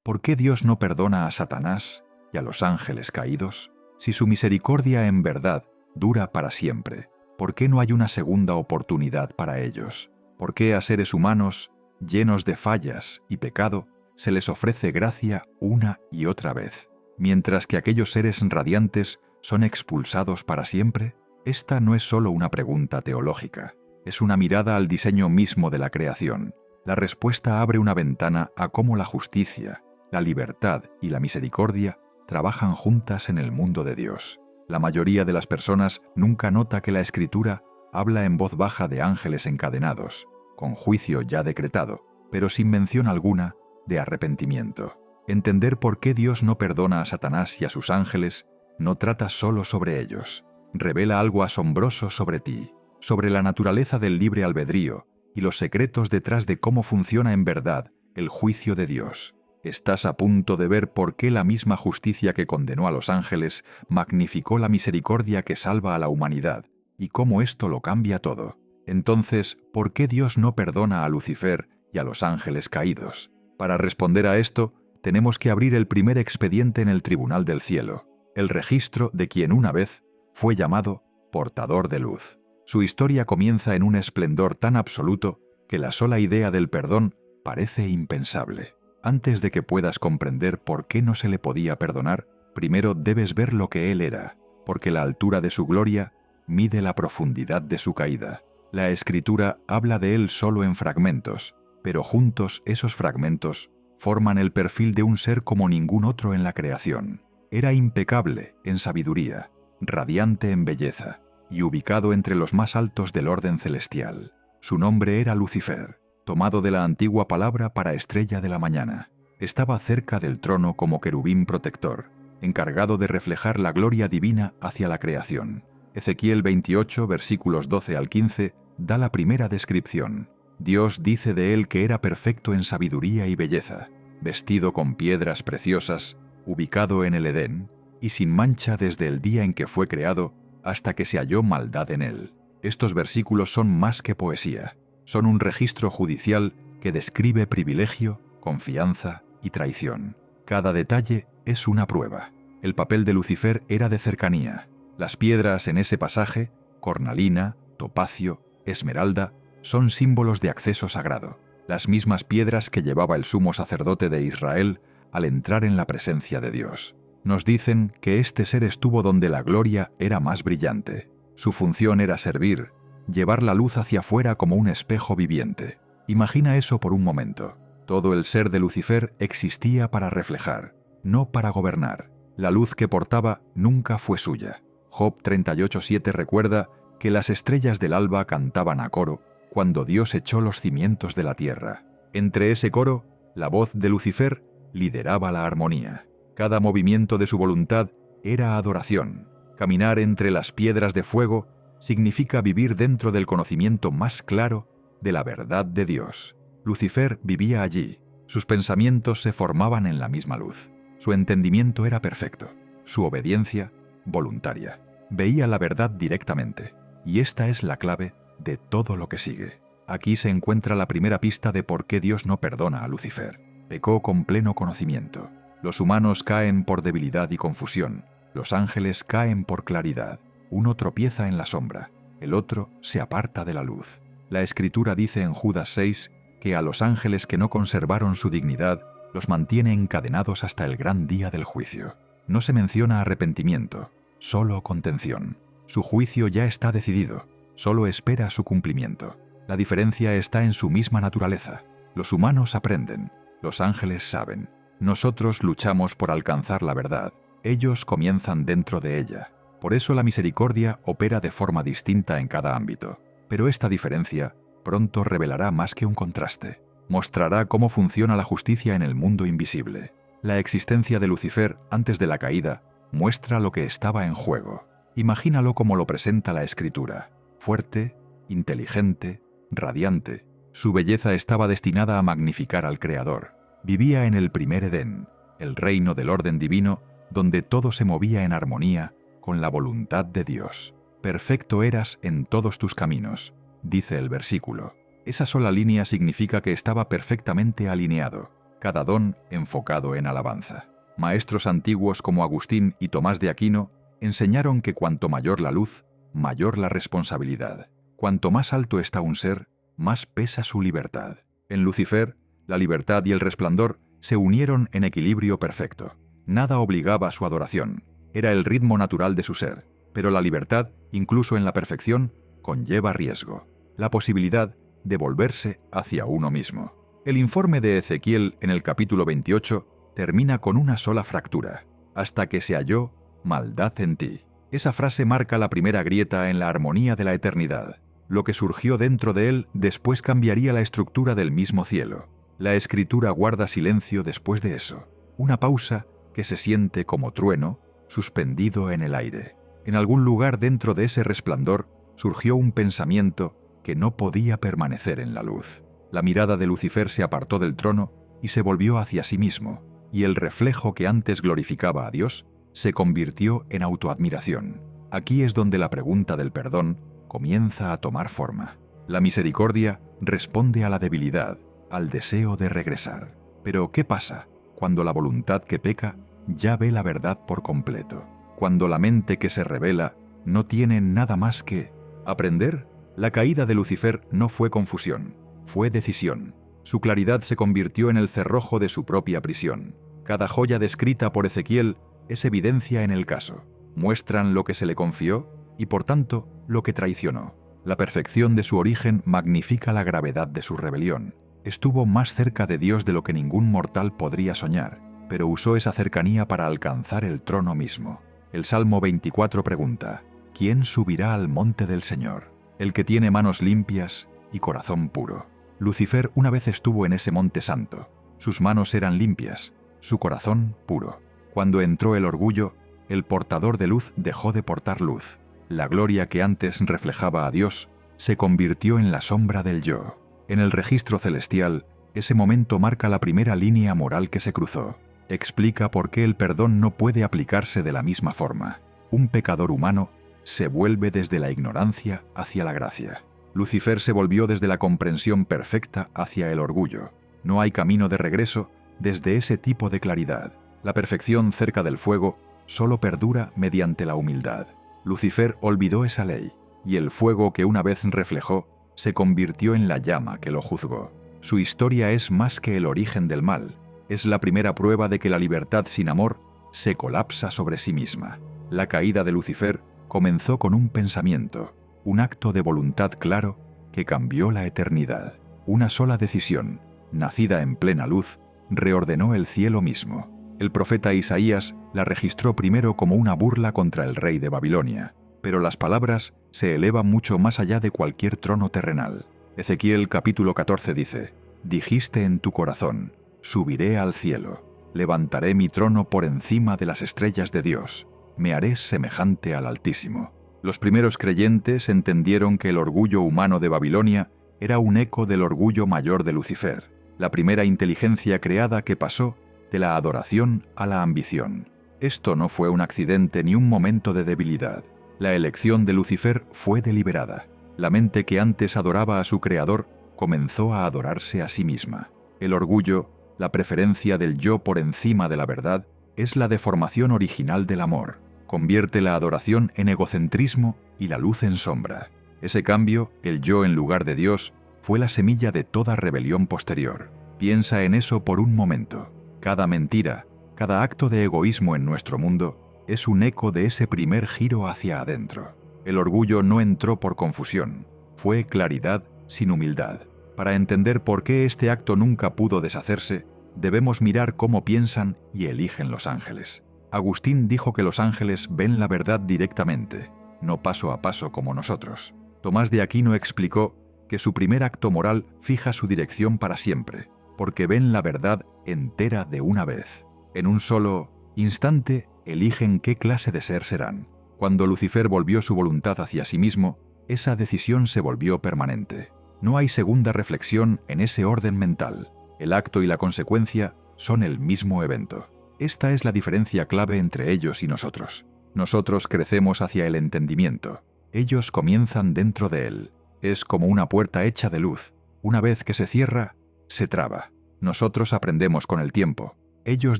¿Por qué Dios no perdona a Satanás y a los ángeles caídos? Si su misericordia en verdad dura para siempre, ¿por qué no hay una segunda oportunidad para ellos? ¿Por qué a seres humanos, llenos de fallas y pecado, se les ofrece gracia una y otra vez, mientras que aquellos seres radiantes son expulsados para siempre? Esta no es solo una pregunta teológica, es una mirada al diseño mismo de la creación. La respuesta abre una ventana a cómo la justicia, la libertad y la misericordia trabajan juntas en el mundo de Dios. La mayoría de las personas nunca nota que la Escritura habla en voz baja de ángeles encadenados, con juicio ya decretado, pero sin mención alguna de arrepentimiento. Entender por qué Dios no perdona a Satanás y a sus ángeles no trata solo sobre ellos. Revela algo asombroso sobre ti, sobre la naturaleza del libre albedrío y los secretos detrás de cómo funciona en verdad el juicio de Dios. Estás a punto de ver por qué la misma justicia que condenó a los ángeles magnificó la misericordia que salva a la humanidad, y cómo esto lo cambia todo. Entonces, ¿por qué Dios no perdona a Lucifer y a los ángeles caídos? Para responder a esto, tenemos que abrir el primer expediente en el tribunal del cielo, el registro de quien una vez fue llamado portador de luz. Su historia comienza en un esplendor tan absoluto que la sola idea del perdón parece impensable. Antes de que puedas comprender por qué no se le podía perdonar, primero debes ver lo que él era, porque la altura de su gloria mide la profundidad de su caída. La Escritura habla de él solo en fragmentos, pero juntos esos fragmentos forman el perfil de un ser como ningún otro en la creación. Era impecable en sabiduría, radiante en belleza, y ubicado entre los más altos del orden celestial. Su nombre era Lucifer, tomado de la antigua palabra para estrella de la mañana. Estaba cerca del trono como querubín protector, encargado de reflejar la gloria divina hacia la creación. Ezequiel 28, versículos 12 al 15, da la primera descripción. Dios dice de él que era perfecto en sabiduría y belleza, vestido con piedras preciosas, ubicado en el Edén, y sin mancha desde el día en que fue creado hasta que se halló maldad en él. Estos versículos son más que poesía. Son un registro judicial que describe privilegio, confianza y traición. Cada detalle es una prueba. El papel de Lucifer era de cercanía. Las piedras en ese pasaje, cornalina, topacio, esmeralda, son símbolos de acceso sagrado. Las mismas piedras que llevaba el sumo sacerdote de Israel al entrar en la presencia de Dios. Nos dicen que este ser estuvo donde la gloria era más brillante. Su función era servir, llevar la luz hacia afuera como un espejo viviente. Imagina eso por un momento. Todo el ser de Lucifer existía para reflejar, no para gobernar. La luz que portaba nunca fue suya. Job 38:7 recuerda que las estrellas del alba cantaban a coro cuando Dios echó los cimientos de la tierra. Entre ese coro, la voz de Lucifer lideraba la armonía. Cada movimiento de su voluntad era adoración. Caminar entre las piedras de fuego significa vivir dentro del conocimiento más claro de la verdad de Dios. Lucifer vivía allí. Sus pensamientos se formaban en la misma luz. Su entendimiento era perfecto. Su obediencia, voluntaria. Veía la verdad directamente. Y esta es la clave de todo lo que sigue. Aquí se encuentra la primera pista de por qué Dios no perdona a Lucifer. Pecó con pleno conocimiento. Los humanos caen por debilidad y confusión. Los ángeles caen por claridad. Uno tropieza en la sombra, el otro se aparta de la luz. La Escritura dice en Judas 6 que a los ángeles que no conservaron su dignidad los mantiene encadenados hasta el gran día del juicio. No se menciona arrepentimiento, solo contención. Su juicio ya está decidido, solo espera su cumplimiento. La diferencia está en su misma naturaleza. Los humanos aprenden, los ángeles saben. Nosotros luchamos por alcanzar la verdad. Ellos comienzan dentro de ella. Por eso la misericordia opera de forma distinta en cada ámbito. Pero esta diferencia pronto revelará más que un contraste. Mostrará cómo funciona la justicia en el mundo invisible. La existencia de Lucifer antes de la caída muestra lo que estaba en juego. Imagínalo como lo presenta la Escritura. Fuerte, inteligente, radiante. Su belleza estaba destinada a magnificar al Creador. Vivía en el primer Edén, el reino del orden divino, donde todo se movía en armonía con la voluntad de Dios. Perfecto eras en todos tus caminos, dice el versículo. Esa sola línea significa que estaba perfectamente alineado. cada don enfocado en alabanza. Maestros antiguos como Agustín y Tomás de Aquino enseñaron que cuanto mayor la luz, mayor la responsabilidad. Cuanto más alto está un ser, más pesa su libertad. En Lucifer, la libertad y el resplandor se unieron en equilibrio perfecto. Nada obligaba a su adoración. Era el ritmo natural de su ser. Pero la libertad, incluso en la perfección, conlleva riesgo. La posibilidad de volverse hacia uno mismo. El informe de Ezequiel en el capítulo 28 termina con una sola fractura. Hasta que se halló maldad en ti. Esa frase marca la primera grieta en la armonía de la eternidad. Lo que surgió dentro de él después cambiaría la estructura del mismo cielo. La escritura guarda silencio después de eso. Una pausa que se siente como trueno, suspendido en el aire. En algún lugar dentro de ese resplandor surgió un pensamiento que no podía permanecer en la luz. La mirada de Lucifer se apartó del trono y se volvió hacia sí mismo, y el reflejo que antes glorificaba a Dios se convirtió en autoadmiración. Aquí es donde la pregunta del perdón comienza a tomar forma. La misericordia responde a la debilidad, al deseo de regresar. Pero ¿qué pasa cuando la voluntad que peca ya ve la verdad por completo? Cuando la mente que se rebela no tiene nada más que aprender. La caída de Lucifer no fue confusión, fue decisión. Su claridad se convirtió en el cerrojo de su propia prisión. Cada joya descrita por Ezequiel es evidencia en el caso. Muestran lo que se le confió y, por tanto, lo que traicionó. La perfección de su origen magnifica la gravedad de su rebelión. Estuvo más cerca de Dios de lo que ningún mortal podría soñar, pero usó esa cercanía para alcanzar el trono mismo. El Salmo 24 pregunta: ¿quién subirá al monte del Señor? El que tiene manos limpias y corazón puro. Lucifer una vez estuvo en ese monte santo. Sus manos eran limpias, su corazón puro. Cuando entró el orgullo, el portador de luz dejó de portar luz. La gloria que antes reflejaba a Dios se convirtió en la sombra del yo. En el registro celestial, ese momento marca la primera línea moral que se cruzó. Explica por qué el perdón no puede aplicarse de la misma forma. Un pecador humano se vuelve desde la ignorancia hacia la gracia. Lucifer se volvió desde la comprensión perfecta hacia el orgullo. No hay camino de regreso desde ese tipo de claridad. La perfección cerca del fuego solo perdura mediante la humildad. Lucifer olvidó esa ley, y el fuego que una vez reflejó se convirtió en la llama que lo juzgó. Su historia es más que el origen del mal. Es la primera prueba de que la libertad sin amor se colapsa sobre sí misma. La caída de Lucifer comenzó con un pensamiento, un acto de voluntad claro que cambió la eternidad. Una sola decisión, nacida en plena luz, reordenó el cielo mismo. El profeta Isaías la registró primero como una burla contra el rey de Babilonia, pero las palabras se elevan mucho más allá de cualquier trono terrenal. Ezequiel capítulo 14 dice: «Dijiste en tu corazón, subiré al cielo, levantaré mi trono por encima de las estrellas de Dios, me haré semejante al Altísimo». Los primeros creyentes entendieron que el orgullo humano de Babilonia era un eco del orgullo mayor de Lucifer, la primera inteligencia creada que pasó de la adoración a la ambición. Esto no fue un accidente ni un momento de debilidad. La elección de Lucifer fue deliberada. La mente que antes adoraba a su creador comenzó a adorarse a sí misma. El orgullo, la preferencia del yo por encima de la verdad, es la deformación original del amor. Convierte la adoración en egocentrismo y la luz en sombra. Ese cambio, el yo en lugar de Dios, fue la semilla de toda rebelión posterior. Piensa en eso por un momento. Cada mentira, cada acto de egoísmo en nuestro mundo es un eco de ese primer giro hacia adentro. El orgullo no entró por confusión, fue claridad sin humildad. Para entender por qué este acto nunca pudo deshacerse, debemos mirar cómo piensan y eligen los ángeles. Agustín dijo que los ángeles ven la verdad directamente, no paso a paso como nosotros. Tomás de Aquino explicó que su primer acto moral fija su dirección para siempre, porque ven la verdad entera de una vez. En un solo instante eligen qué clase de ser serán. Cuando Lucifer volvió su voluntad hacia sí mismo, esa decisión se volvió permanente. No hay segunda reflexión en ese orden mental. El acto y la consecuencia son el mismo evento. Esta es la diferencia clave entre ellos y nosotros. Nosotros crecemos hacia el entendimiento. Ellos comienzan dentro de él. Es como una puerta hecha de luz. Una vez que se cierra, se traba. Nosotros aprendemos con el tiempo. Ellos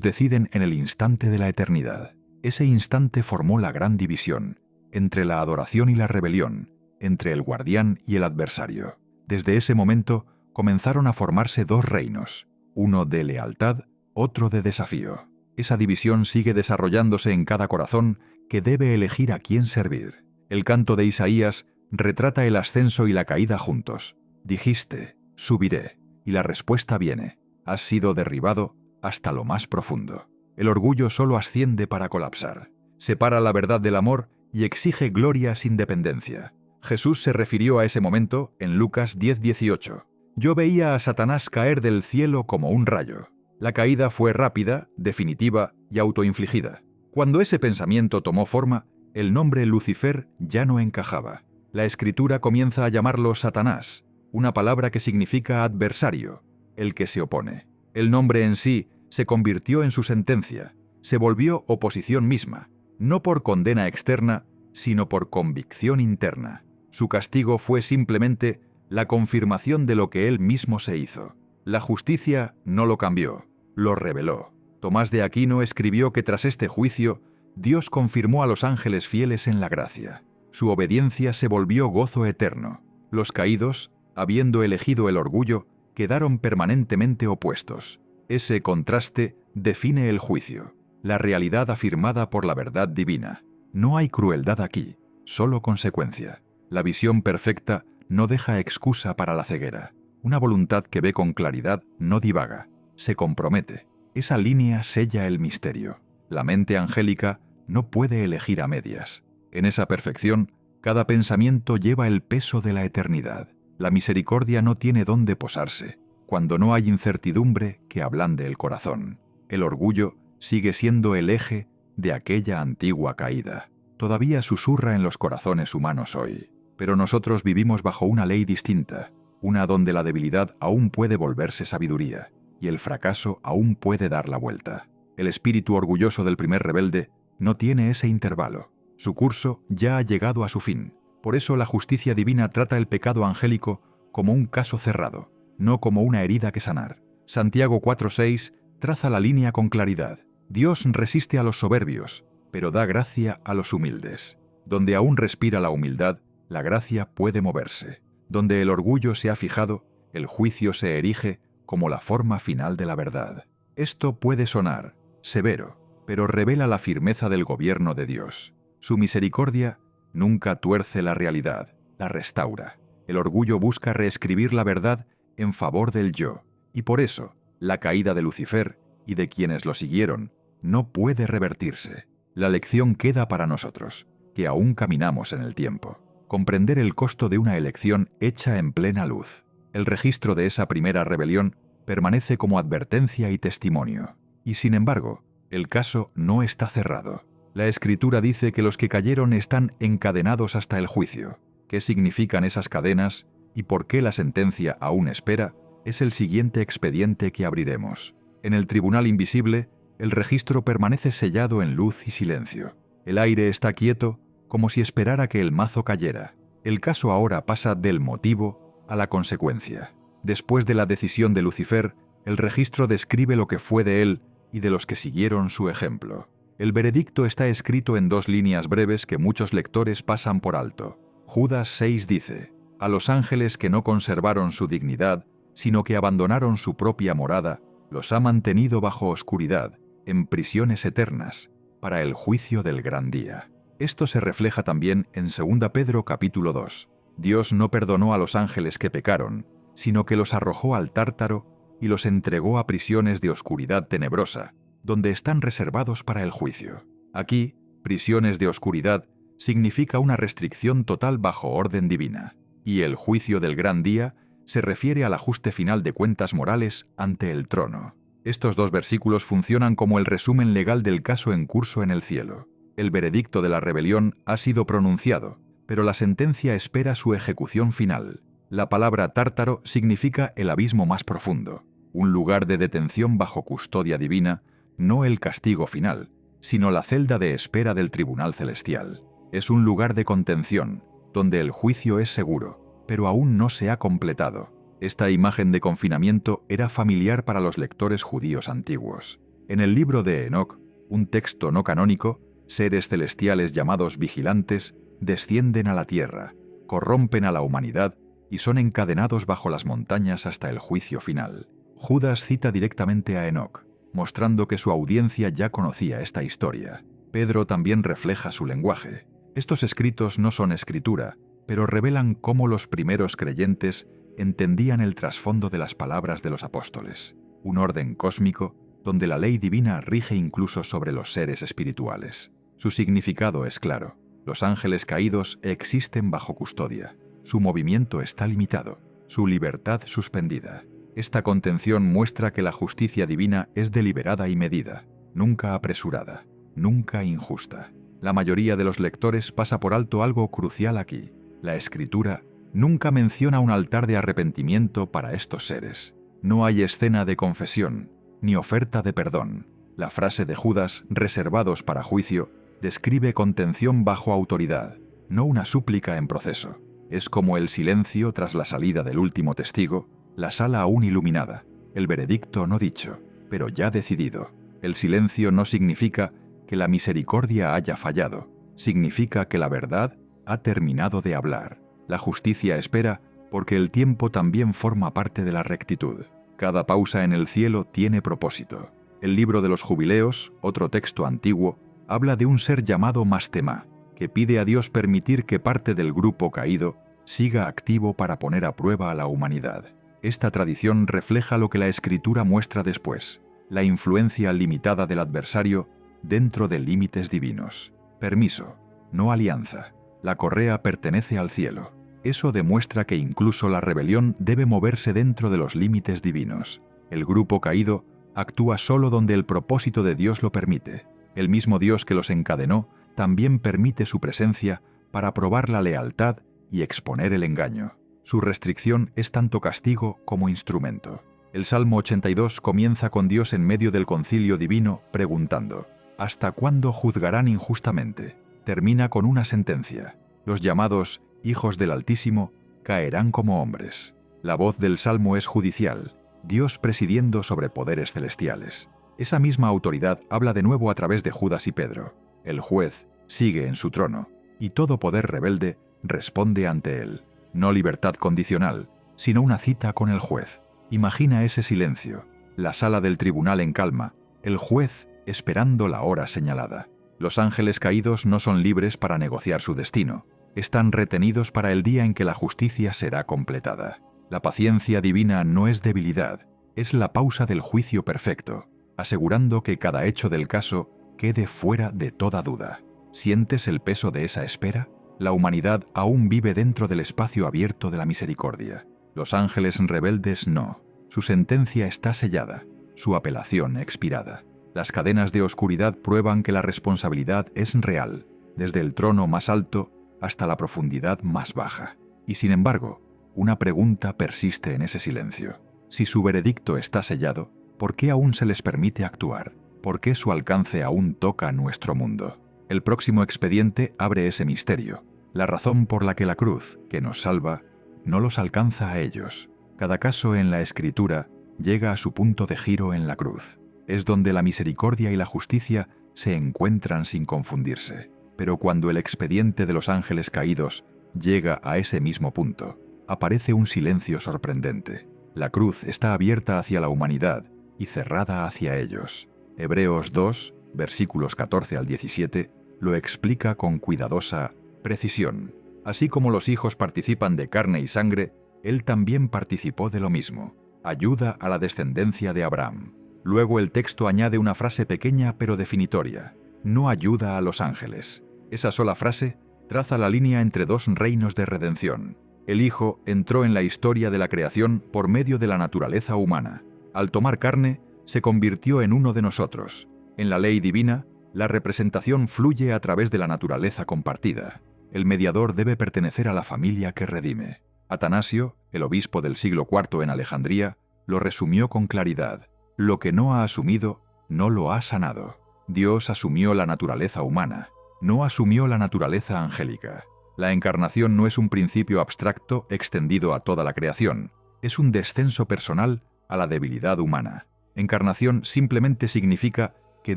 deciden en el instante de la eternidad. Ese instante formó la gran división entre la adoración y la rebelión, entre el guardián y el adversario. Desde ese momento comenzaron a formarse dos reinos, uno de lealtad, otro de desafío. Esa división sigue desarrollándose en cada corazón que debe elegir a quién servir. El canto de Isaías retrata el ascenso y la caída juntos. Dijiste, subiré, y la respuesta viene. Has sido derribado hasta lo más profundo. El orgullo solo asciende para colapsar. Separa la verdad del amor y exige gloria sin dependencia. Jesús se refirió a ese momento en Lucas 10:18. Yo veía a Satanás caer del cielo como un rayo. La caída fue rápida, definitiva y autoinfligida. Cuando ese pensamiento tomó forma, el nombre Lucifer ya no encajaba. La Escritura comienza a llamarlo Satanás, una palabra que significa adversario, el que se opone. El nombre en sí se convirtió en su sentencia, se volvió oposición misma, no por condena externa, sino por convicción interna. Su castigo fue simplemente la confirmación de lo que él mismo se hizo. La justicia no lo cambió, lo reveló. Tomás de Aquino escribió que tras este juicio, Dios confirmó a los ángeles fieles en la gracia. Su obediencia se volvió gozo eterno. Los caídos, habiendo elegido el orgullo, quedaron permanentemente opuestos. Ese contraste define el juicio, la realidad afirmada por la verdad divina. No hay crueldad aquí, solo consecuencia. La visión perfecta no deja excusa para la ceguera. Una voluntad que ve con claridad no divaga, se compromete. Esa línea sella el misterio. La mente angélica no puede elegir a medias. En esa perfección, cada pensamiento lleva el peso de la eternidad. La misericordia no tiene dónde posarse, cuando no hay incertidumbre que ablande el corazón. El orgullo sigue siendo el eje de aquella antigua caída. Todavía susurra en los corazones humanos hoy. Pero nosotros vivimos bajo una ley distinta, una donde la debilidad aún puede volverse sabiduría, y el fracaso aún puede dar la vuelta. El espíritu orgulloso del primer rebelde no tiene ese intervalo. Su curso ya ha llegado a su fin. Por eso la justicia divina trata el pecado angélico como un caso cerrado, no como una herida que sanar. Santiago 4:6 traza la línea con claridad. Dios resiste a los soberbios, pero da gracia a los humildes. Donde aún respira la humildad, la gracia puede moverse. Donde el orgullo se ha fijado, el juicio se erige como la forma final de la verdad. Esto puede sonar severo, pero revela la firmeza del gobierno de Dios. Su misericordia nunca tuerce la realidad, la restaura. El orgullo busca reescribir la verdad en favor del yo, y por eso la caída de Lucifer y de quienes lo siguieron no puede revertirse. La lección queda para nosotros, que aún caminamos en el tiempo. Comprender el costo de una elección hecha en plena luz. El registro de esa primera rebelión permanece como advertencia y testimonio. Y sin embargo, el caso no está cerrado. La Escritura dice que los que cayeron están encadenados hasta el juicio. ¿Qué significan esas cadenas y por qué la sentencia aún espera? Es el siguiente expediente que abriremos. En el tribunal invisible, el registro permanece sellado en luz y silencio. El aire está quieto, como si esperara que el mazo cayera. El caso ahora pasa del motivo a la consecuencia. Después de la decisión de Lucifer, el registro describe lo que fue de él y de los que siguieron su ejemplo. El veredicto está escrito en 2 líneas breves que muchos lectores pasan por alto. Judas 6 dice: a los ángeles que no conservaron su dignidad, sino que abandonaron su propia morada, los ha mantenido bajo oscuridad, en prisiones eternas, para el juicio del gran día. Esto se refleja también en 2 Pedro capítulo 2. Dios no perdonó a los ángeles que pecaron, sino que los arrojó al Tártaro y los entregó a prisiones de oscuridad tenebrosa, donde están reservados para el juicio. Aquí, prisiones de oscuridad significa una restricción total bajo orden divina, y el juicio del gran día se refiere al ajuste final de cuentas morales ante el trono. Estos 2 versículos funcionan como el resumen legal del caso en curso en el cielo. El veredicto de la rebelión ha sido pronunciado, pero la sentencia espera su ejecución final. La palabra Tártaro significa el abismo más profundo, un lugar de detención bajo custodia divina, no el castigo final, sino la celda de espera del tribunal celestial. Es un lugar de contención, donde el juicio es seguro, pero aún no se ha completado. Esta imagen de confinamiento era familiar para los lectores judíos antiguos. En el libro de Enoc, un texto no canónico, seres celestiales llamados vigilantes descienden a la tierra, corrompen a la humanidad y son encadenados bajo las montañas hasta el juicio final. Judas cita directamente a Enoc, mostrando que su audiencia ya conocía esta historia. Pedro también refleja su lenguaje. Estos escritos no son escritura, pero revelan cómo los primeros creyentes entendían el trasfondo de las palabras de los apóstoles, un orden cósmico donde la ley divina rige incluso sobre los seres espirituales. Su significado es claro. Los ángeles caídos existen bajo custodia. Su movimiento está limitado, su libertad suspendida. Esta contención muestra que la justicia divina es deliberada y medida, nunca apresurada, nunca injusta. La mayoría de los lectores pasa por alto algo crucial aquí. La Escritura nunca menciona un altar de arrepentimiento para estos seres. No hay escena de confesión, ni oferta de perdón. La frase de Judas, reservados para juicio, describe contención bajo autoridad, no una súplica en proceso. Es como el silencio tras la salida del último testigo, la sala aún iluminada, el veredicto no dicho, pero ya decidido. El silencio no significa que la misericordia haya fallado, significa que la verdad ha terminado de hablar. La justicia espera porque el tiempo también forma parte de la rectitud. Cada pausa en el cielo tiene propósito. El libro de los Jubileos, otro texto antiguo, habla de un ser llamado Mastema, que pide a Dios permitir que parte del grupo caído siga activo para poner a prueba a la humanidad. Esta tradición refleja lo que la Escritura muestra después, la influencia limitada del adversario dentro de límites divinos. Permiso, no alianza. La correa pertenece al cielo. Eso demuestra que incluso la rebelión debe moverse dentro de los límites divinos. El grupo caído actúa solo donde el propósito de Dios lo permite. El mismo Dios que los encadenó también permite su presencia para probar la lealtad y exponer el engaño. Su restricción es tanto castigo como instrumento. El Salmo 82 comienza con Dios en medio del concilio divino preguntando: ¿hasta cuándo juzgarán injustamente? Termina con una sentencia: los llamados hijos del Altísimo caerán como hombres. La voz del Salmo es judicial, Dios presidiendo sobre poderes celestiales. Esa misma autoridad habla de nuevo a través de Judas y Pedro. El juez sigue en su trono, y todo poder rebelde responde ante él. No libertad condicional, sino una cita con el juez. Imagina ese silencio, la sala del tribunal en calma, el juez esperando la hora señalada. Los ángeles caídos no son libres para negociar su destino. Están retenidos para el día en que la justicia será completada. La paciencia divina no es debilidad, es la pausa del juicio perfecto, asegurando que cada hecho del caso quede fuera de toda duda. ¿Sientes el peso de esa espera? La humanidad aún vive dentro del espacio abierto de la misericordia. Los ángeles rebeldes no. Su sentencia está sellada, su apelación expirada. Las cadenas de oscuridad prueban que la responsabilidad es real, desde el trono más alto hasta la profundidad más baja. Y sin embargo, una pregunta persiste en ese silencio. Si su veredicto está sellado, ¿por qué aún se les permite actuar? ¿Por qué su alcance aún toca nuestro mundo? El próximo expediente abre ese misterio, la razón por la que la cruz, que nos salva, no los alcanza a ellos. Cada caso en la Escritura llega a su punto de giro en la cruz. Es donde la misericordia y la justicia se encuentran sin confundirse. Pero cuando el expediente de los ángeles caídos llega a ese mismo punto, aparece un silencio sorprendente. La cruz está abierta hacia la humanidad y cerrada hacia ellos. Hebreos 2, versículos 14 al 17, lo explica con cuidadosa precisión. Así como los hijos participan de carne y sangre, él también participó de lo mismo. Ayuda a la descendencia de Abraham. Luego el texto añade una frase pequeña pero definitoria. No ayuda a los ángeles. Esa sola frase traza la línea entre dos reinos de redención. El Hijo entró en la historia de la creación por medio de la naturaleza humana. Al tomar carne, se convirtió en uno de nosotros. En la ley divina, la representación fluye a través de la naturaleza compartida. El mediador debe pertenecer a la familia que redime. Atanasio, el obispo del siglo IV en Alejandría, lo resumió con claridad. Lo que no ha asumido, no lo ha sanado. Dios asumió la naturaleza humana, no asumió la naturaleza angélica. La encarnación no es un principio abstracto extendido a toda la creación, es un descenso personal a la debilidad humana. Encarnación simplemente significa que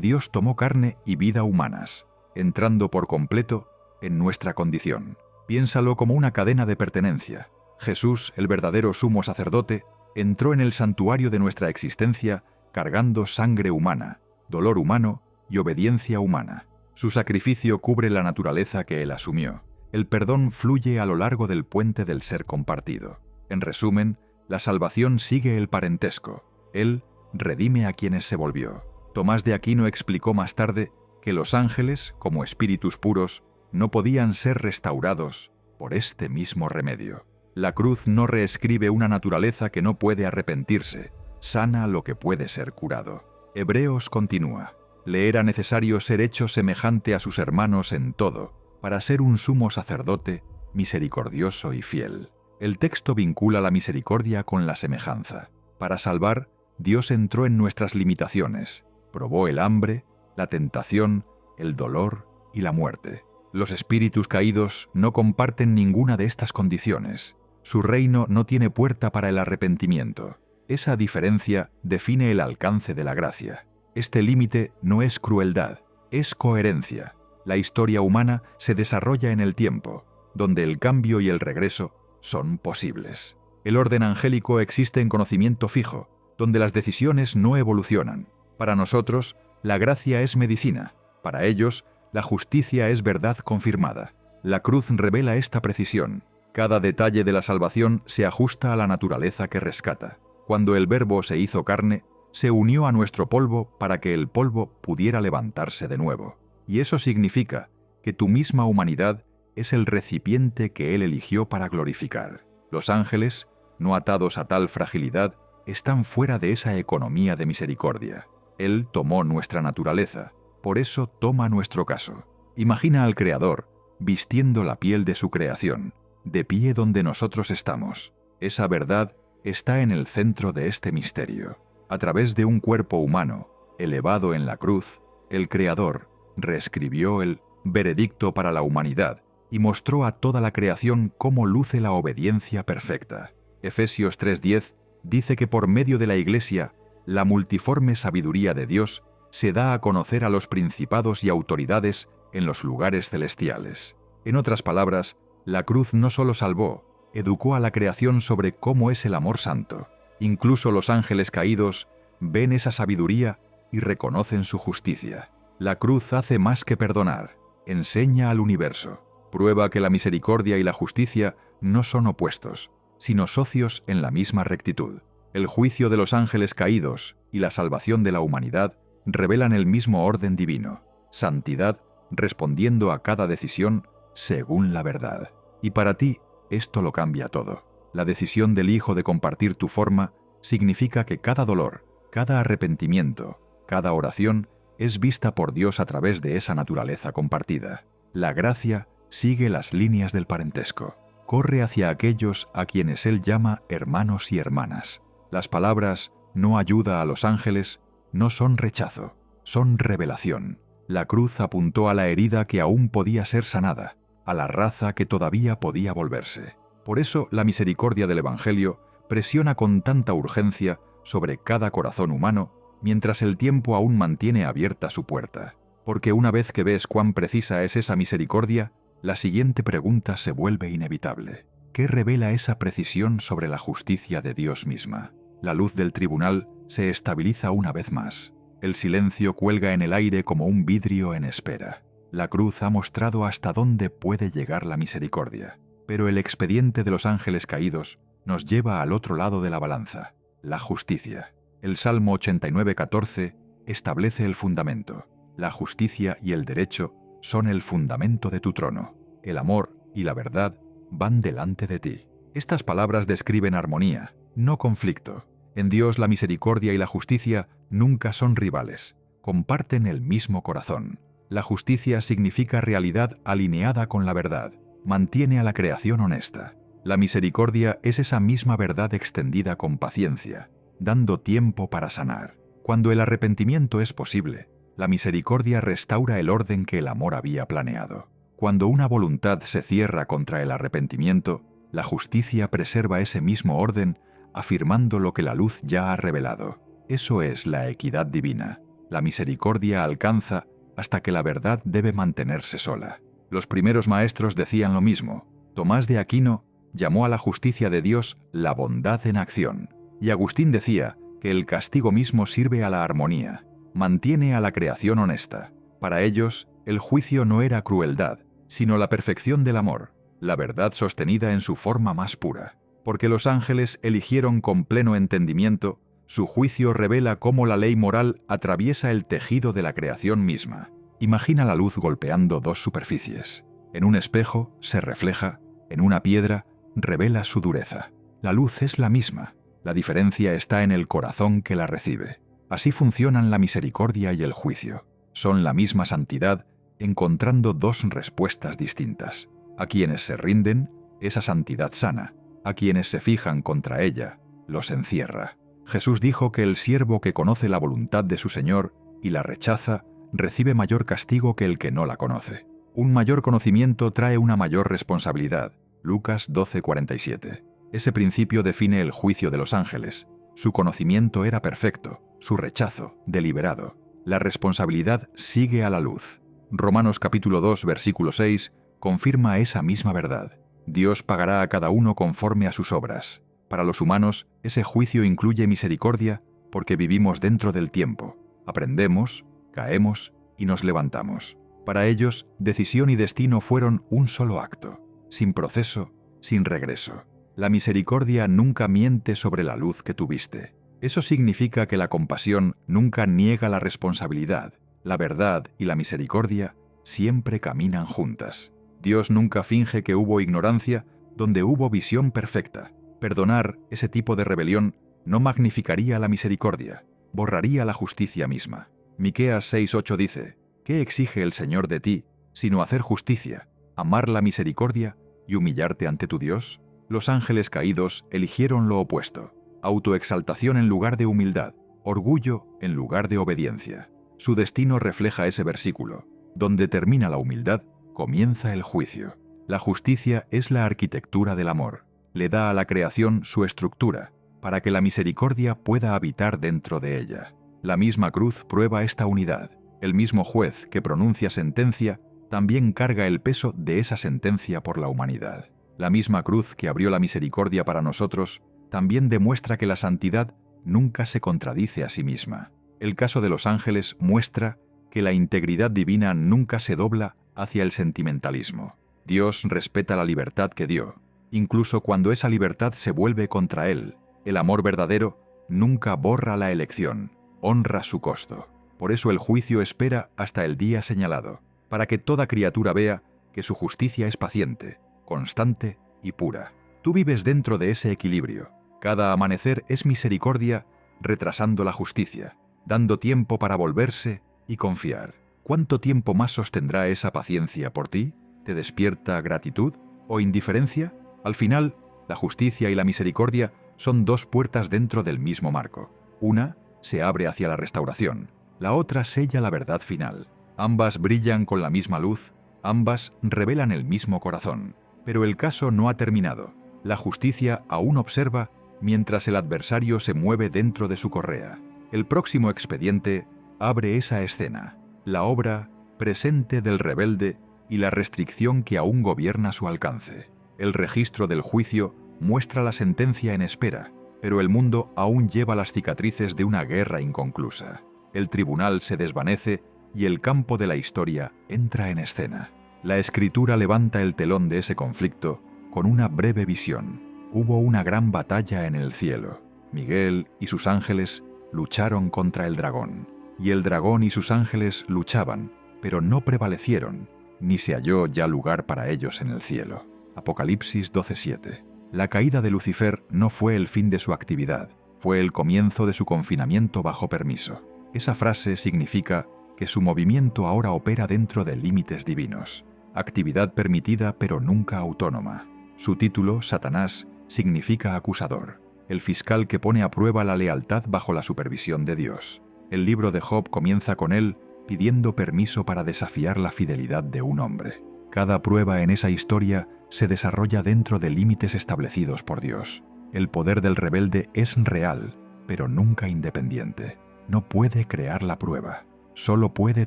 Dios tomó carne y vida humanas, entrando por completo en nuestra condición. Piénsalo como una cadena de pertenencia. Jesús, el verdadero sumo sacerdote, entró en el santuario de nuestra existencia cargando sangre humana, dolor humano y obediencia humana. Su sacrificio cubre la naturaleza que él asumió. El perdón fluye a lo largo del puente del ser compartido. En resumen, la salvación sigue el parentesco. Él redime a quienes se volvió. Tomás de Aquino explicó más tarde que los ángeles, como espíritus puros, no podían ser restaurados por este mismo remedio. La cruz no reescribe una naturaleza que no puede arrepentirse, sana lo que puede ser curado. Hebreos continúa: le era necesario ser hecho semejante a sus hermanos en todo, para ser un sumo sacerdote misericordioso y fiel. El texto vincula la misericordia con la semejanza. Para salvar, Dios entró en nuestras limitaciones, probó el hambre, la tentación, el dolor y la muerte. Los espíritus caídos no comparten ninguna de estas condiciones. Su reino no tiene puerta para el arrepentimiento. Esa diferencia define el alcance de la gracia. Este límite no es crueldad, es coherencia. La historia humana se desarrolla en el tiempo, donde el cambio y el regreso son posibles. El orden angélico existe en conocimiento fijo, donde las decisiones no evolucionan. Para nosotros, la gracia es medicina. Para ellos, la justicia es verdad confirmada. La cruz revela esta precisión. Cada detalle de la salvación se ajusta a la naturaleza que rescata. Cuando el Verbo se hizo carne, se unió a nuestro polvo para que el polvo pudiera levantarse de nuevo. Y eso significa que tu misma humanidad es el recipiente que Él eligió para glorificar. Los ángeles, no atados a tal fragilidad, están fuera de esa economía de misericordia. Él tomó nuestra naturaleza, por eso toma nuestro caso. Imagina al Creador vistiendo la piel de su creación, de pie donde nosotros estamos. Esa verdad está en el centro de este misterio. A través de un cuerpo humano, elevado en la cruz, el Creador reescribió el veredicto para la humanidad y mostró a toda la creación cómo luce la obediencia perfecta. Efesios 3:10 dice que por medio de la Iglesia, la multiforme sabiduría de Dios se da a conocer a los principados y autoridades en los lugares celestiales. En otras palabras, la cruz no solo salvó, educó a la creación sobre cómo es el amor santo. Incluso los ángeles caídos ven esa sabiduría y reconocen su justicia. La cruz hace más que perdonar, enseña al universo. Prueba que la misericordia y la justicia no son opuestos, sino socios en la misma rectitud. El juicio de los ángeles caídos y la salvación de la humanidad revelan el mismo orden divino, santidad respondiendo a cada decisión según la verdad. Y para ti, esto lo cambia todo. La decisión del Hijo de compartir tu forma significa que cada dolor, cada arrepentimiento, cada oración es vista por Dios a través de esa naturaleza compartida. La gracia sigue las líneas del parentesco. Corre hacia aquellos a quienes Él llama hermanos y hermanas. Las palabras «no ayuda a los ángeles» no son rechazo, son revelación. La cruz apuntó a la herida que aún podía ser sanada, a la raza que todavía podía volverse. Por eso la misericordia del Evangelio presiona con tanta urgencia sobre cada corazón humano mientras el tiempo aún mantiene abierta su puerta. Porque una vez que ves cuán precisa es esa misericordia, la siguiente pregunta se vuelve inevitable. ¿Qué revela esa precisión sobre la justicia de Dios misma? La luz del tribunal se estabiliza una vez más. El silencio cuelga en el aire como un vidrio en espera. La cruz ha mostrado hasta dónde puede llegar la misericordia. Pero el expediente de los ángeles caídos nos lleva al otro lado de la balanza, la justicia. El Salmo 89:14 establece el fundamento. La justicia y el derecho son el fundamento de tu trono. El amor y la verdad van delante de ti. Estas palabras describen armonía, no conflicto. En Dios la misericordia y la justicia nunca son rivales, comparten el mismo corazón. La justicia significa realidad alineada con la verdad, mantiene a la creación honesta. La misericordia es esa misma verdad extendida con paciencia, dando tiempo para sanar. Cuando el arrepentimiento es posible, la misericordia restaura el orden que el amor había planeado. Cuando una voluntad se cierra contra el arrepentimiento, la justicia preserva ese mismo orden afirmando lo que la luz ya ha revelado. Eso es la equidad divina. La misericordia alcanza hasta que la verdad debe mantenerse sola. Los primeros maestros decían lo mismo. Tomás de Aquino llamó a la justicia de Dios la bondad en acción. Y Agustín decía que el castigo mismo sirve a la armonía, mantiene a la creación honesta. Para ellos, el juicio no era crueldad, sino la perfección del amor, la verdad sostenida en su forma más pura. Porque los ángeles eligieron con pleno entendimiento, su juicio revela cómo la ley moral atraviesa el tejido de la creación misma. Imagina la luz golpeando dos superficies. En un espejo se refleja, en una piedra revela su dureza. La luz es la misma, la diferencia está en el corazón que la recibe. Así funcionan la misericordia y el juicio. Son la misma santidad, encontrando dos respuestas distintas. A quienes se rinden, esa santidad sana. A quienes se fijan contra ella, los encierra. Jesús dijo que el siervo que conoce la voluntad de su Señor y la rechaza, recibe mayor castigo que el que no la conoce. Un mayor conocimiento trae una mayor responsabilidad. Lucas 12:47. Ese principio define el juicio de los ángeles. Su conocimiento era perfecto, su rechazo, deliberado. La responsabilidad sigue a la luz. Romanos capítulo 2, versículo 6, confirma esa misma verdad. Dios pagará a cada uno conforme a sus obras. Para los humanos, ese juicio incluye misericordia porque vivimos dentro del tiempo. Aprendemos, caemos y nos levantamos. Para ellos, decisión y destino fueron un solo acto, sin proceso, sin regreso. La misericordia nunca miente sobre la luz que tuviste. Eso significa que la compasión nunca niega la responsabilidad. La verdad y la misericordia siempre caminan juntas. Dios nunca finge que hubo ignorancia donde hubo visión perfecta. Perdonar ese tipo de rebelión no magnificaría la misericordia, borraría la justicia misma. Miqueas 6:8 dice: ¿Qué exige el Señor de ti, sino hacer justicia, amar la misericordia y humillarte ante tu Dios? Los ángeles caídos eligieron lo opuesto: autoexaltación en lugar de humildad, orgullo en lugar de obediencia. Su destino refleja ese versículo: donde termina la humildad, comienza el juicio. La justicia es la arquitectura del amor. Le da a la creación su estructura, para que la misericordia pueda habitar dentro de ella. La misma cruz prueba esta unidad. El mismo juez que pronuncia sentencia también carga el peso de esa sentencia por la humanidad. La misma cruz que abrió la misericordia para nosotros también demuestra que la santidad nunca se contradice a sí misma. El caso de los ángeles muestra que la integridad divina nunca se dobla hacia el sentimentalismo. Dios respeta la libertad que dio, incluso cuando esa libertad se vuelve contra Él. El amor verdadero nunca borra la elección, honra su costo. Por eso el juicio espera hasta el día señalado, para que toda criatura vea que su justicia es paciente, constante y pura. Tú vives dentro de ese equilibrio. Cada amanecer es misericordia, retrasando la justicia, dando tiempo para volverse y confiar. ¿Cuánto tiempo más sostendrá esa paciencia por ti? ¿Te despierta gratitud o indiferencia? Al final, la justicia y la misericordia son dos puertas dentro del mismo marco. Una se abre hacia la restauración, la otra sella la verdad final. Ambas brillan con la misma luz, ambas revelan el mismo corazón. Pero el caso no ha terminado. La justicia aún observa mientras el adversario se mueve dentro de su correa. El próximo expediente abre esa escena, la obra presente del rebelde y la restricción que aún gobierna su alcance. El registro del juicio muestra la sentencia en espera, pero el mundo aún lleva las cicatrices de una guerra inconclusa. El tribunal se desvanece y el campo de la historia entra en escena. La escritura levanta el telón de ese conflicto con una breve visión. Hubo una gran batalla en el cielo. Miguel y sus ángeles lucharon contra el dragón. Y el dragón y sus ángeles luchaban, pero no prevalecieron, ni se halló ya lugar para ellos en el cielo. Apocalipsis 12:7. La caída de Lucifer no fue el fin de su actividad, fue el comienzo de su confinamiento bajo permiso. Esa frase significa que su movimiento ahora opera dentro de límites divinos. Actividad permitida pero nunca autónoma. Su título, Satanás, significa acusador, el fiscal que pone a prueba la lealtad bajo la supervisión de Dios. El libro de Job comienza con él pidiendo permiso para desafiar la fidelidad de un hombre. Cada prueba en esa historia se desarrolla dentro de límites establecidos por Dios. El poder del rebelde es real, pero nunca independiente. No puede crear la prueba, solo puede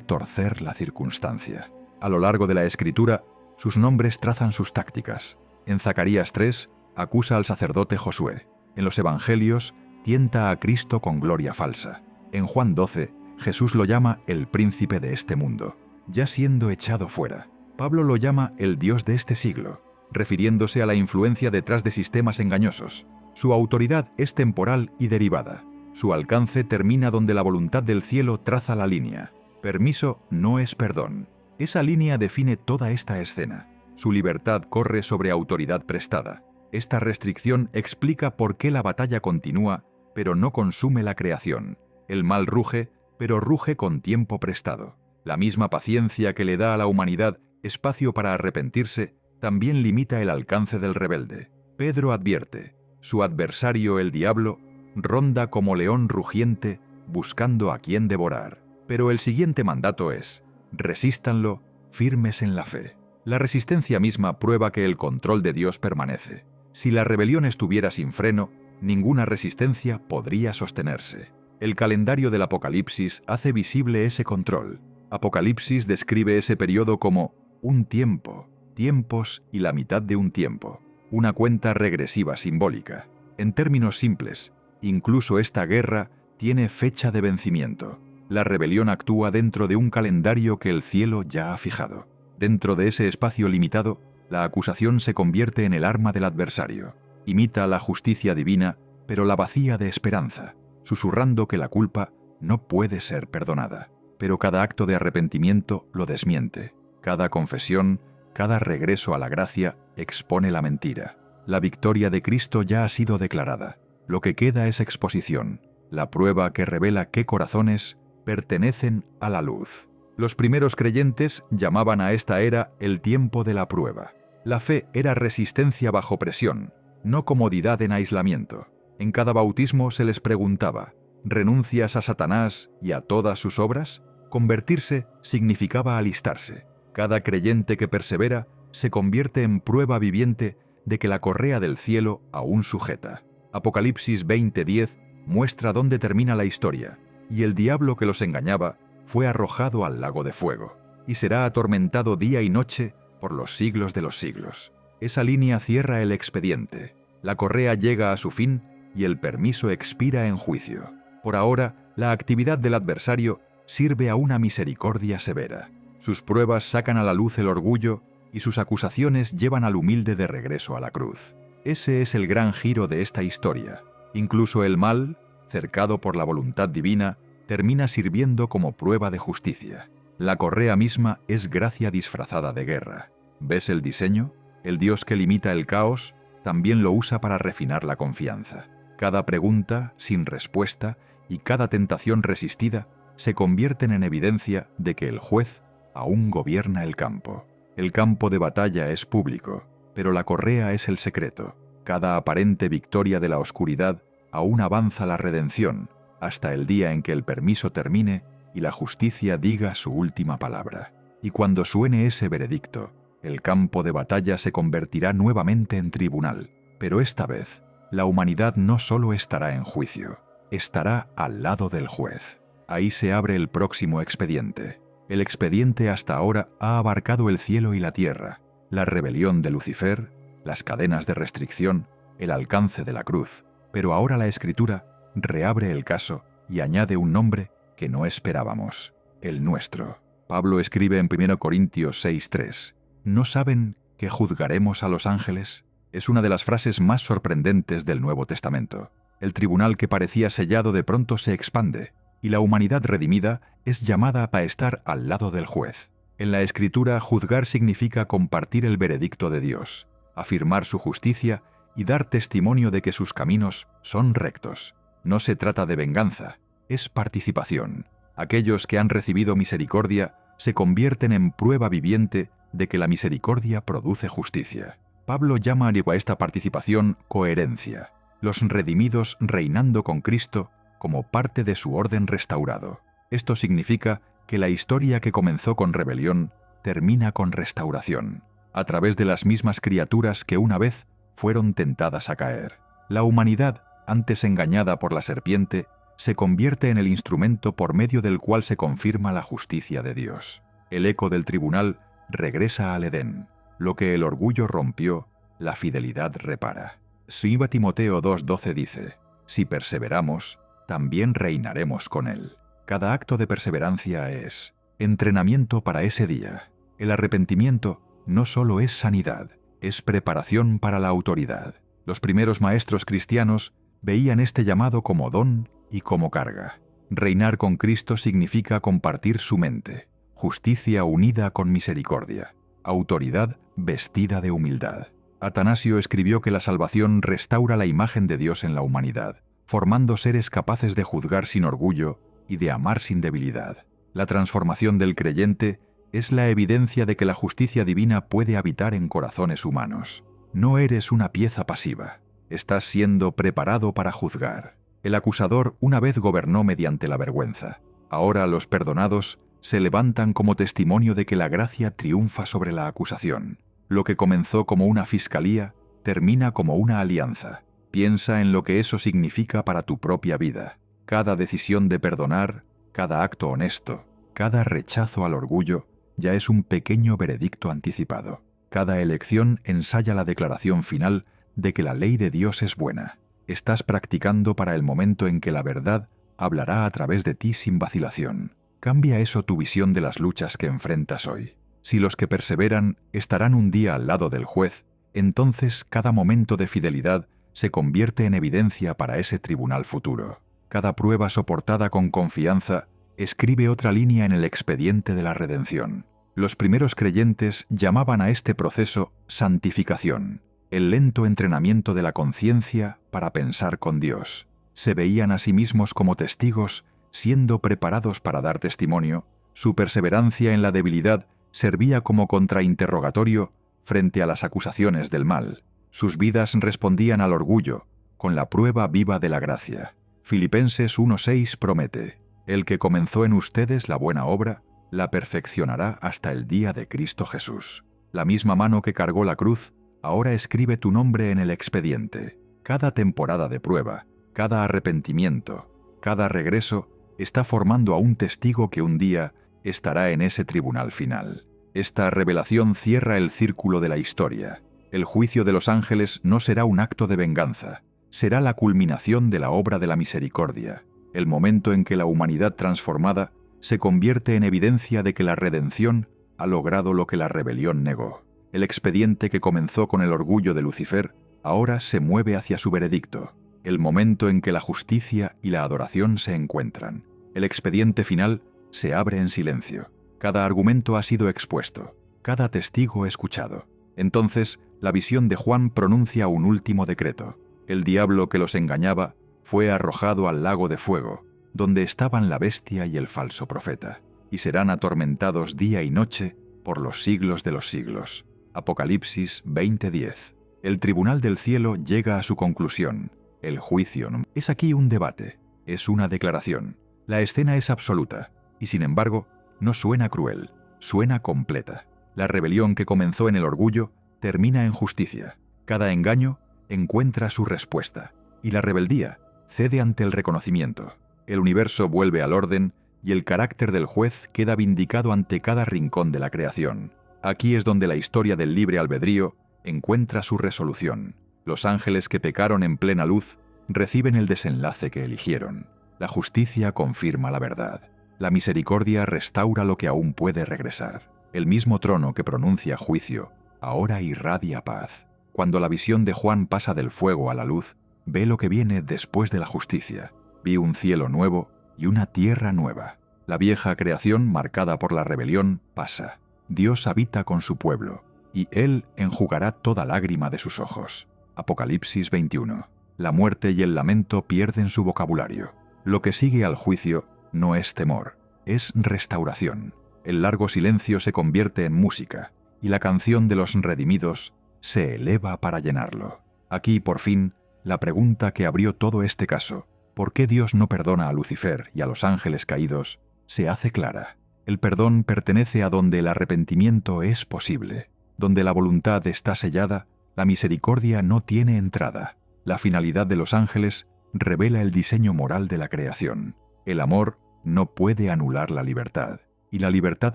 torcer la circunstancia. A lo largo de la Escritura, sus nombres trazan sus tácticas. En Zacarías 3, acusa al sacerdote Josué. En los Evangelios, tienta a Cristo con gloria falsa. En Juan 12, Jesús lo llama el príncipe de este mundo. Ya siendo echado fuera, Pablo lo llama el Dios de este siglo, refiriéndose a la influencia detrás de sistemas engañosos. Su autoridad es temporal y derivada. Su alcance termina donde la voluntad del cielo traza la línea. Permiso no es perdón. Esa línea define toda esta escena. Su libertad corre sobre autoridad prestada. Esta restricción explica por qué la batalla continúa, pero no consume la creación. El mal ruge, pero ruge con tiempo prestado. La misma paciencia que le da a la humanidad espacio para arrepentirse, también limita el alcance del rebelde. Pedro advierte, su adversario el diablo ronda como león rugiente buscando a quien devorar. Pero el siguiente mandato es, resístanlo, firmes en la fe. La resistencia misma prueba que el control de Dios permanece. Si la rebelión estuviera sin freno, ninguna resistencia podría sostenerse. El calendario del Apocalipsis hace visible ese control. Apocalipsis describe ese periodo como un tiempo, tiempos y la mitad de un tiempo, una cuenta regresiva simbólica. En términos simples, incluso esta guerra tiene fecha de vencimiento. La rebelión actúa dentro de un calendario que el cielo ya ha fijado. Dentro de ese espacio limitado, la acusación se convierte en el arma del adversario. Imita la justicia divina, pero la vacía de esperanza, susurrando que la culpa no puede ser perdonada. Pero cada acto de arrepentimiento lo desmiente. Cada confesión, cada regreso a la gracia expone la mentira. La victoria de Cristo ya ha sido declarada. Lo que queda es exposición, la prueba que revela qué corazones pertenecen a la luz. Los primeros creyentes llamaban a esta era el tiempo de la prueba. La fe era resistencia bajo presión, no comodidad en aislamiento. En cada bautismo se les preguntaba, ¿renuncias a Satanás y a todas sus obras? Convertirse significaba alistarse. Cada creyente que persevera se convierte en prueba viviente de que la correa del cielo aún sujeta. Apocalipsis 20:10 muestra dónde termina la historia, y el diablo que los engañaba fue arrojado al lago de fuego, y será atormentado día y noche por los siglos de los siglos. Esa línea cierra el expediente. La correa llega a su fin y el permiso expira en juicio. Por ahora, la actividad del adversario sirve a una misericordia severa. Sus pruebas sacan a la luz el orgullo y sus acusaciones llevan al humilde de regreso a la cruz. Ese es el gran giro de esta historia. Incluso el mal, cercado por la voluntad divina, termina sirviendo como prueba de justicia. La correa misma es gracia disfrazada de guerra. ¿Ves el diseño? El Dios que limita el caos también lo usa para refinar la confianza. Cada pregunta sin respuesta y cada tentación resistida se convierten en evidencia de que el juez aún gobierna el campo. El campo de batalla es público, pero la correa es el secreto. Cada aparente victoria de la oscuridad aún avanza la redención, hasta el día en que el permiso termine y la justicia diga su última palabra. Y cuando suene ese veredicto, el campo de batalla se convertirá nuevamente en tribunal. Pero esta vez, la humanidad no solo estará en juicio, estará al lado del juez. Ahí se abre el próximo expediente. El expediente hasta ahora ha abarcado el cielo y la tierra, la rebelión de Lucifer, las cadenas de restricción, el alcance de la cruz. Pero ahora la Escritura reabre el caso y añade un nombre que no esperábamos, el nuestro. Pablo escribe en 1 Corintios 6:3, ¿no saben que juzgaremos a los ángeles? Es una de las frases más sorprendentes del Nuevo Testamento. El tribunal que parecía sellado de pronto se expande, y la humanidad redimida es llamada a estar al lado del juez. En la Escritura, juzgar significa compartir el veredicto de Dios, afirmar su justicia y dar testimonio de que sus caminos son rectos. No se trata de venganza, es participación. Aquellos que han recibido misericordia se convierten en prueba viviente de que la misericordia produce justicia. Pablo llama a esta participación coherencia, los redimidos reinando con Cristo como parte de su orden restaurado. Esto significa que la historia que comenzó con rebelión termina con restauración, a través de las mismas criaturas que una vez fueron tentadas a caer. La humanidad, antes engañada por la serpiente, se convierte en el instrumento por medio del cual se confirma la justicia de Dios. El eco del tribunal regresa al Edén. Lo que el orgullo rompió, la fidelidad repara. 2 Timoteo 2:12 dice: si perseveramos, también reinaremos con él. Cada acto de perseverancia es entrenamiento para ese día. El arrepentimiento no solo es sanidad, es preparación para la autoridad. Los primeros maestros cristianos veían este llamado como don y como carga. Reinar con Cristo significa compartir su mente, justicia unida con misericordia, autoridad vestida de humildad. Atanasio escribió que la salvación restaura la imagen de Dios en la humanidad, formando seres capaces de juzgar sin orgullo y de amar sin debilidad. La transformación del creyente es la evidencia de que la justicia divina puede habitar en corazones humanos. No eres una pieza pasiva, estás siendo preparado para juzgar. El acusador una vez gobernó mediante la vergüenza. Ahora los perdonados se levantan como testimonio de que la gracia triunfa sobre la acusación. Lo que comenzó como una fiscalía termina como una alianza. Piensa en lo que eso significa para tu propia vida. Cada decisión de perdonar, cada acto honesto, cada rechazo al orgullo, ya es un pequeño veredicto anticipado. Cada elección ensaya la declaración final de que la ley de Dios es buena. Estás practicando para el momento en que la verdad hablará a través de ti sin vacilación. Cambia eso tu visión de las luchas que enfrentas hoy. Si los que perseveran estarán un día al lado del juez, entonces cada momento de fidelidad se convierte en evidencia para ese tribunal futuro. Cada prueba soportada con confianza escribe otra línea en el expediente de la redención. Los primeros creyentes llamaban a este proceso santificación, el lento entrenamiento de la conciencia para pensar con Dios. Se veían a sí mismos como testigos, siendo preparados para dar testimonio. Su perseverancia en la debilidad servía como contrainterrogatorio frente a las acusaciones del mal. Sus vidas respondían al orgullo, con la prueba viva de la gracia. Filipenses 1:6 promete: el que comenzó en ustedes la buena obra, la perfeccionará hasta el día de Cristo Jesús. La misma mano que cargó la cruz, ahora escribe tu nombre en el expediente. Cada temporada de prueba, cada arrepentimiento, cada regreso, está formando a un testigo que un día estará en ese tribunal final. Esta revelación cierra el círculo de la historia. El juicio de los ángeles no será un acto de venganza, será la culminación de la obra de la misericordia, el momento en que la humanidad transformada se convierte en evidencia de que la redención ha logrado lo que la rebelión negó. El expediente que comenzó con el orgullo de Lucifer ahora se mueve hacia su veredicto, el momento en que la justicia y la adoración se encuentran. El expediente final se abre en silencio. Cada argumento ha sido expuesto, cada testigo escuchado. Entonces, la visión de Juan pronuncia un último decreto. El diablo que los engañaba fue arrojado al lago de fuego, donde estaban la bestia y el falso profeta, y serán atormentados día y noche por los siglos de los siglos. Apocalipsis 20:10. El tribunal del cielo llega a su conclusión. El juicio no es aquí un debate, es una declaración. La escena es absoluta, y sin embargo, no suena cruel, suena completa. La rebelión que comenzó en el orgullo termina en justicia. Cada engaño encuentra su respuesta, y la rebeldía cede ante el reconocimiento. El universo vuelve al orden y el carácter del juez queda vindicado ante cada rincón de la creación. Aquí es donde la historia del libre albedrío encuentra su resolución. Los ángeles que pecaron en plena luz reciben el desenlace que eligieron. La justicia confirma la verdad. La misericordia restaura lo que aún puede regresar. El mismo trono que pronuncia juicio ahora irradia paz. Cuando la visión de Juan pasa del fuego a la luz, ve lo que viene después de la justicia. Vi un cielo nuevo y una tierra nueva. La vieja creación, marcada por la rebelión, pasa. Dios habita con su pueblo, y Él enjugará toda lágrima de sus ojos. Apocalipsis 21. La muerte y el lamento pierden su vocabulario. Lo que sigue al juicio no es temor, es restauración. El largo silencio se convierte en música, y la canción de los redimidos se eleva para llenarlo. Aquí, por fin, la pregunta que abrió todo este caso, ¿por qué Dios no perdona a Lucifer y a los ángeles caídos?, se hace clara. El perdón pertenece a donde el arrepentimiento es posible. Donde la voluntad está sellada, la misericordia no tiene entrada. La finalidad de los ángeles revela el diseño moral de la creación. El amor no puede anular la libertad, y la libertad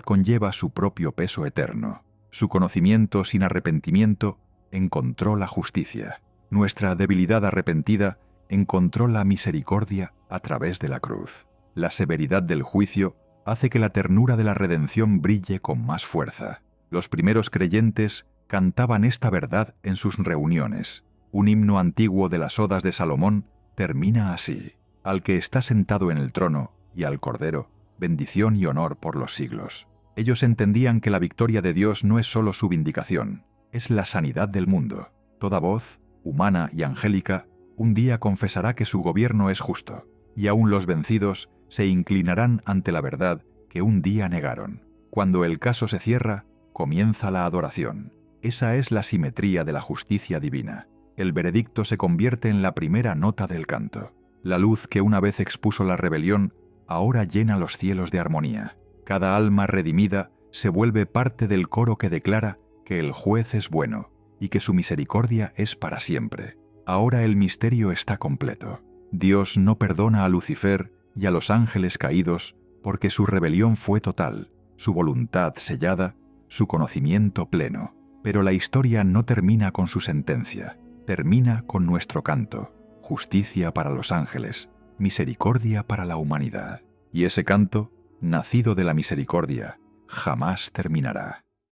conlleva su propio peso eterno. Su conocimiento sin arrepentimiento encontró la justicia. Nuestra debilidad arrepentida encontró la misericordia a través de la cruz. La severidad del juicio hace que la ternura de la redención brille con más fuerza. Los primeros creyentes cantaban esta verdad en sus reuniones. Un himno antiguo de las Odas de Salomón termina así: al que está sentado en el trono y al Cordero, bendición y honor por los siglos. Ellos entendían que la victoria de Dios no es solo su vindicación, es la sanidad del mundo. Toda voz, humana y angélica, un día confesará que su gobierno es justo, y aún los vencidos se inclinarán ante la verdad que un día negaron. Cuando el caso se cierra, comienza la adoración. Esa es la simetría de la justicia divina. El veredicto se convierte en la primera nota del canto. La luz que una vez expuso la rebelión ahora llena los cielos de armonía. Cada alma redimida se vuelve parte del coro que declara que el juez es bueno y que su misericordia es para siempre. Ahora el misterio está completo. Dios no perdona a Lucifer y a los ángeles caídos porque su rebelión fue total, su voluntad sellada, su conocimiento pleno. Pero la historia no termina con su sentencia, termina con nuestro canto: justicia para los ángeles, misericordia para la humanidad. Y ese canto, nacido de la misericordia, jamás terminará.